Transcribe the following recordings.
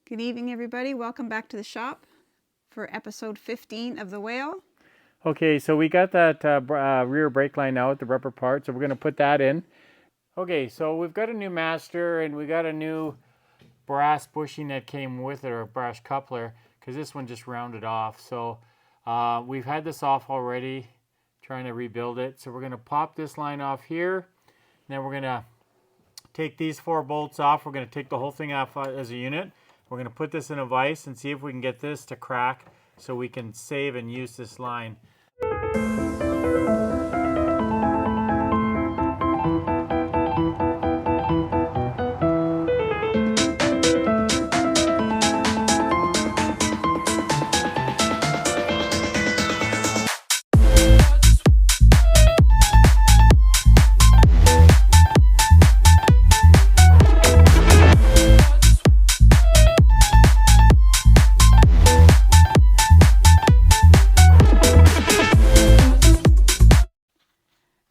Good evening, everybody. Welcome back to the shop for episode 15 of The Whale. Okay, so we got that rear brake line out, the rubber part, so we're going to put that in. Okay, so we've got a new master and we got a new brass bushing that came with it, or brass coupler, because this one just rounded off. So we've had this off already, trying to rebuild it. So we're going to pop this line off here. Then we're going to take these 4 bolts off. We're going to take the whole thing off as a unit. We're going to put this in a vise and see if we can get this to crack so we can save and use this line.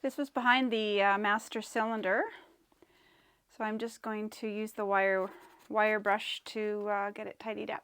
This was behind the master cylinder, so I'm just going to use the wire brush to get it tidied up.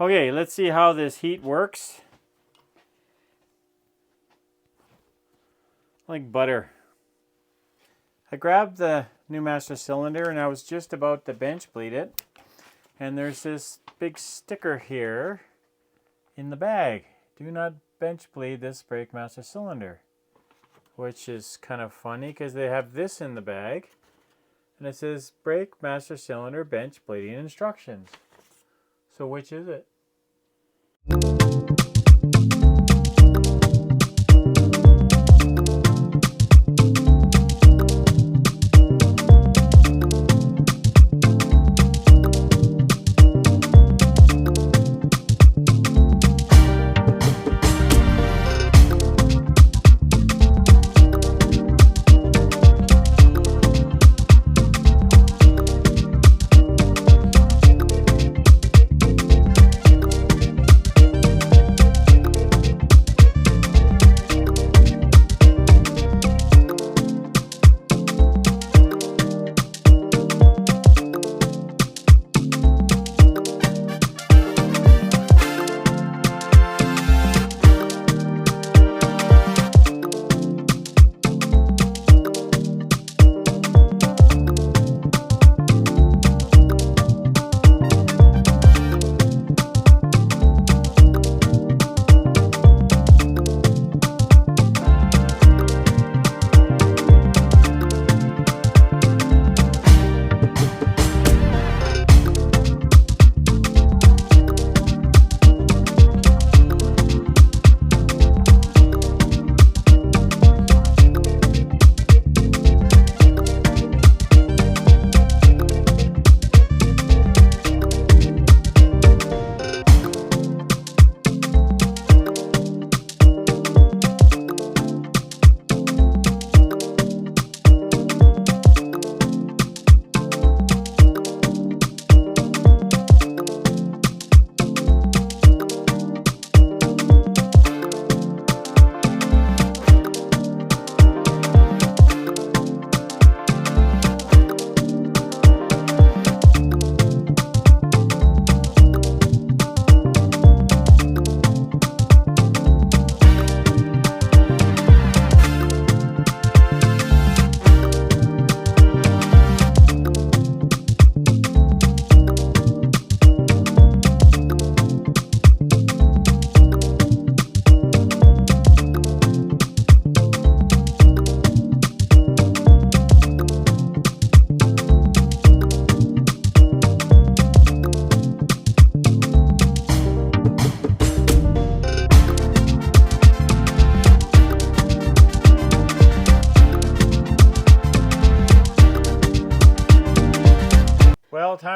Okay, let's see how this heat works. Like butter. I grabbed the new master cylinder and I was just about to bench bleed it. And there's this big sticker here in the bag. Do not bench bleed this brake master cylinder. Which is kind of funny because they have this in the bag. And it says brake master cylinder bench bleeding instructions. So which is it?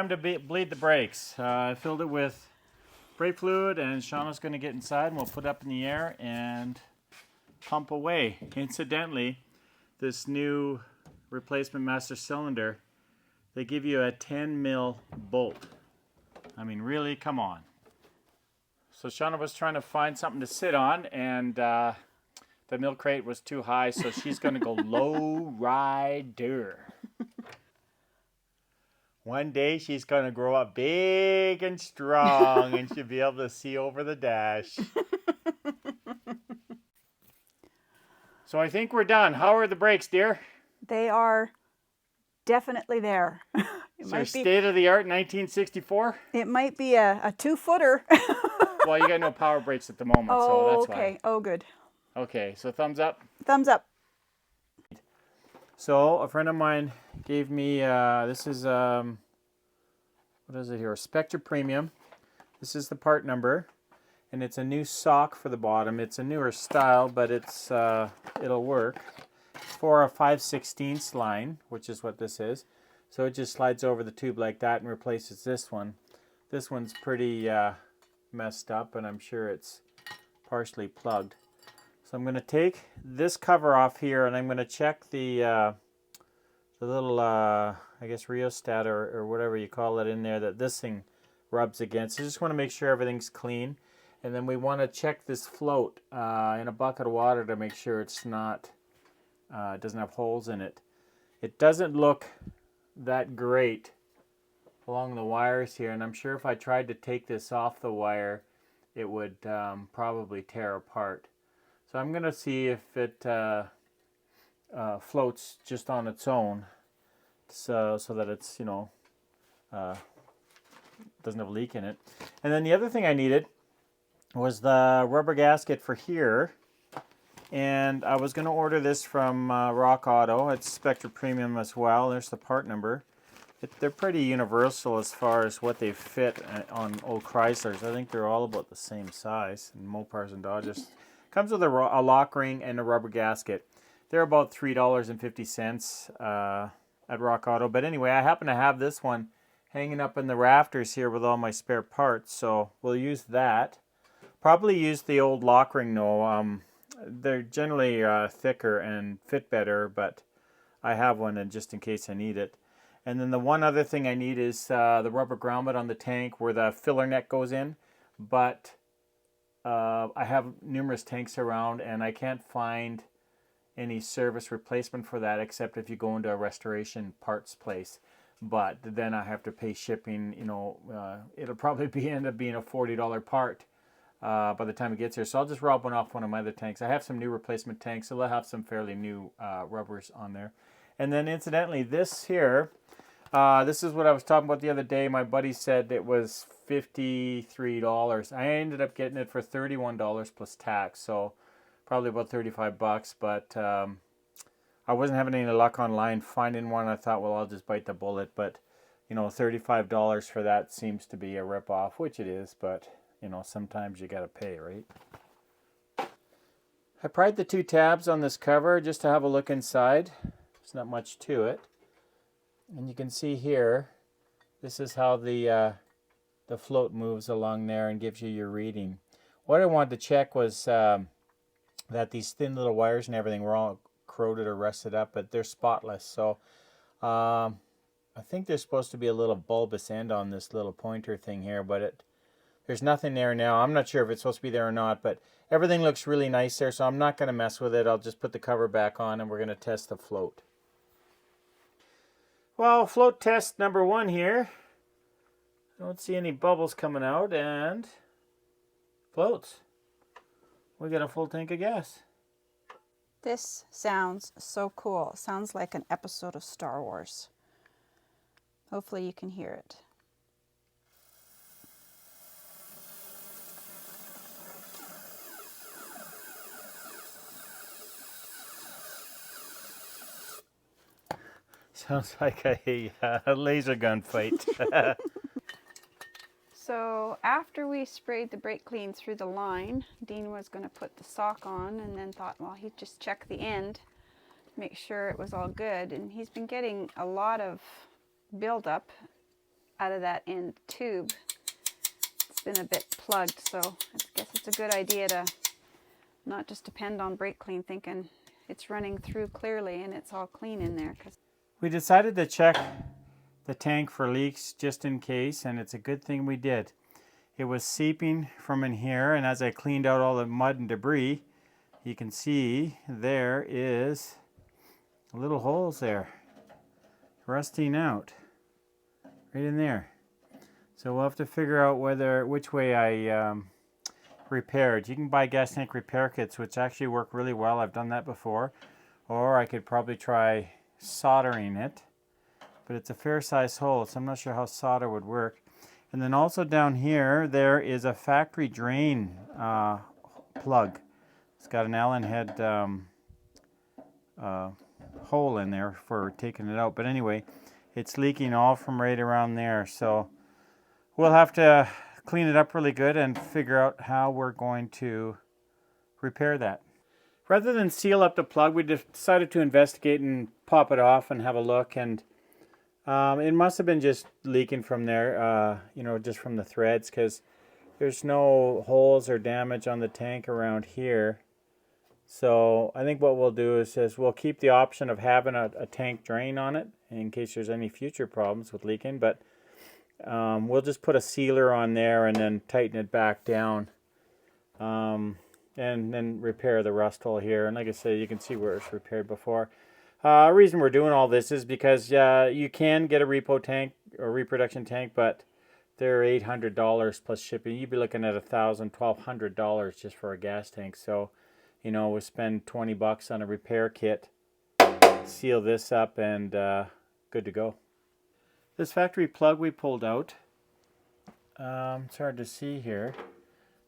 time to bleed the brakes. I filled it with brake fluid, and Shauna's going to get inside and we'll put it up in the air and pump away. Incidentally, this new replacement master cylinder, they give you a 10 mil bolt. I mean, really, come on. So Shauna was trying to find something to sit on, and the milk crate was too high, so she's going to go low rider. One day she's going to grow up big and strong and she'll be able to see over the dash. So I think we're done. How are the brakes, dear? They are definitely there. Is there state-of-the-art 1964? It might be a 2-footer. Well, you got no power brakes at the moment, so that's okay. why. Oh, good. Okay, so thumbs up. Thumbs up. So a friend of mine gave me, this is, what is it here? A Spectre Premium. This is the part number, and it's a new sock for the bottom. It's a newer style, but it's it'll work. It's for a 5/16 line, which is what this is. So it just slides over the tube like that and replaces this one. This one's pretty messed up, and I'm sure it's partially plugged. So I'm going to take this cover off here, and I'm going to check the little, I guess, rheostat or whatever you call it in there that this thing rubs against. I just want to make sure everything's clean. And then we want to check this float in a bucket of water to make sure it's not, it doesn't have holes in it. It doesn't look that great along the wires here, and I'm sure if I tried to take this off the wire, it would probably tear apart. So I'm going to see if it floats just on its own, so that it's, you know, doesn't have a leak in it. And then the other thing I needed was the rubber gasket for here, and I was going to order this from Rock Auto. It's Spectre Premium as well. There's the part number. They're pretty universal as far as what they fit on old Chryslers. I think they're all about the same size, and Mopars and Dodges. Comes with a lock ring and a rubber gasket. They're about $3.50 at Rock Auto. But anyway, I happen to have this one hanging up in the rafters here with all my spare parts, so we'll use that. Probably use the old lock ring though. They're generally thicker and fit better, but I have one and just in case I need it. And then the one other thing I need is the rubber grommet on the tank where the filler neck goes in. But I have numerous tanks around and I can't find any service replacement for that except if you go into a restoration parts place. But then I have to pay shipping. You know, it'll probably end up being a $40 part by the time it gets here. So I'll just rob one off one of my other tanks. I have some new replacement tanks, so they'll have some fairly new rubbers on there. And then incidentally, this here, this is what I was talking about the other day. My buddy said it was $53. I ended up getting it for $31 plus tax, so probably about 35 bucks. But I wasn't having any luck online finding one. I thought, well, I'll just bite the bullet. But you know, $35 for that seems to be a ripoff, which it is. But you know, sometimes you gotta pay, right? I pried the two tabs on this cover just to have a look inside. There's not much to it. And you can see here, this is how the float moves along there and gives you your reading. What I wanted to check was that these thin little wires and everything were all corroded or rusted up, but they're spotless. So I think there's supposed to be a little bulbous end on this little pointer thing here, but there's nothing there now. I'm not sure if it's supposed to be there or not, but everything looks really nice there, so I'm not going to mess with it. I'll just put the cover back on and we're going to test the float. Well, float test number 1 here. I don't see any bubbles coming out, and floats. We got a full tank of gas. This sounds so cool. It sounds like an episode of Star Wars. Hopefully you can hear it. Sounds like a laser gun fight. So after we sprayed the brake clean through the line, Dean was going to put the sock on and then thought, well, he'd just check the end, make sure it was all good. And he's been getting a lot of buildup out of that end tube. It's been a bit plugged, so I guess it's a good idea to not just depend on brake clean thinking it's running through clearly and it's all clean in there. We decided to check the tank for leaks just in case, and it's a good thing we did. It was seeping from in here, and as I cleaned out all the mud and debris, you can see there is little holes there, rusting out, right in there. So we'll have to figure out which way I repaired. You can buy gas tank repair kits, which actually work really well. I've done that before. Or I could probably try soldering it. But it's a fair size hole, so I'm not sure how solder would work. And then also down here, there is a factory drain plug. It's got an Allen head hole in there for taking it out. But anyway, it's leaking all from right around there. So we'll have to clean it up really good and figure out how we're going to repair that. Rather than seal up the plug, we decided to investigate and pop it off and have a look. And it must have been just leaking from there, you know, just from the threads, because there's no holes or damage on the tank around here. So I think what we'll do is we'll keep the option of having a tank drain on it in case there's any future problems with leaking, but we'll just put a sealer on there and then tighten it back down, and then repair the rust hole here. And like I said, you can see where it's repaired before. The reason we're doing all this is because you can get a repo tank or reproduction tank, but they're $800 plus shipping. You'd be looking at $1,000, $1,200 just for a gas tank. So, you know, we'll spend 20 bucks on a repair kit, seal this up, and good to go. This factory plug we pulled out, it's hard to see here.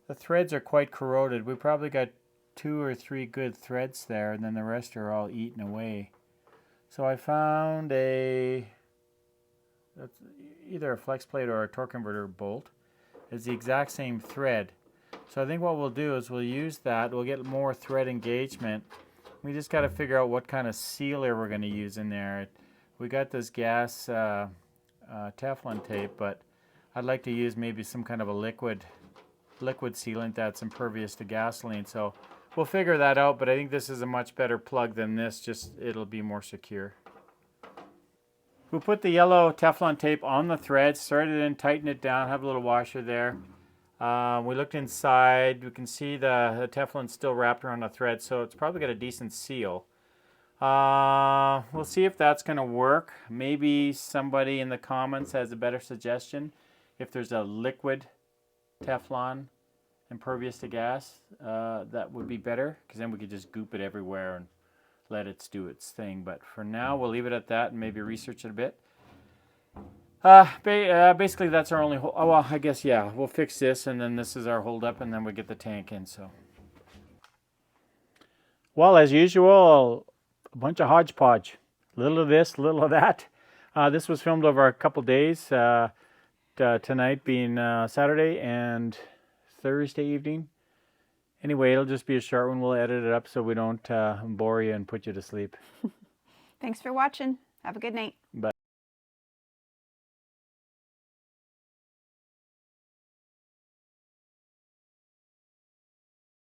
The threads are quite corroded. We probably got 2 or 3 good threads there, and then the rest are all eaten away. So I found that's either a flex plate or a torque converter bolt. It's the exact same thread. So I think what we'll do is we'll use that. We'll get more thread engagement. We just got to figure out what kind of sealer we're going to use in there. We got this gas Teflon tape, but I'd like to use maybe some kind of a liquid sealant that's impervious to gasoline. So we'll figure that out, but I think this is a much better plug than this. Just it'll be more secure. We'll put the yellow Teflon tape on the thread, start it in, tighten it down, have a little washer there. We looked inside. We can see the Teflon's still wrapped around the thread, so it's probably got a decent seal. We'll see if that's going to work. Maybe somebody in the comments has a better suggestion. If there's a liquid Teflon impervious to gas, that would be better, because then we could just goop it everywhere and let it do its thing. But for now, we'll leave it at that and maybe research it a bit. Basically, that's our only. Oh, well, I guess yeah. We'll fix this, and then this is our hold up, and then we get the tank in. So, well, as usual, a bunch of hodgepodge. Little of this, little of that. This was filmed over a couple days. Tonight being Saturday and Thursday evening. Anyway, it'll just be a short one. We'll edit it up so we don't bore you and put you to sleep. Thanks for watching. Have a good night. Bye.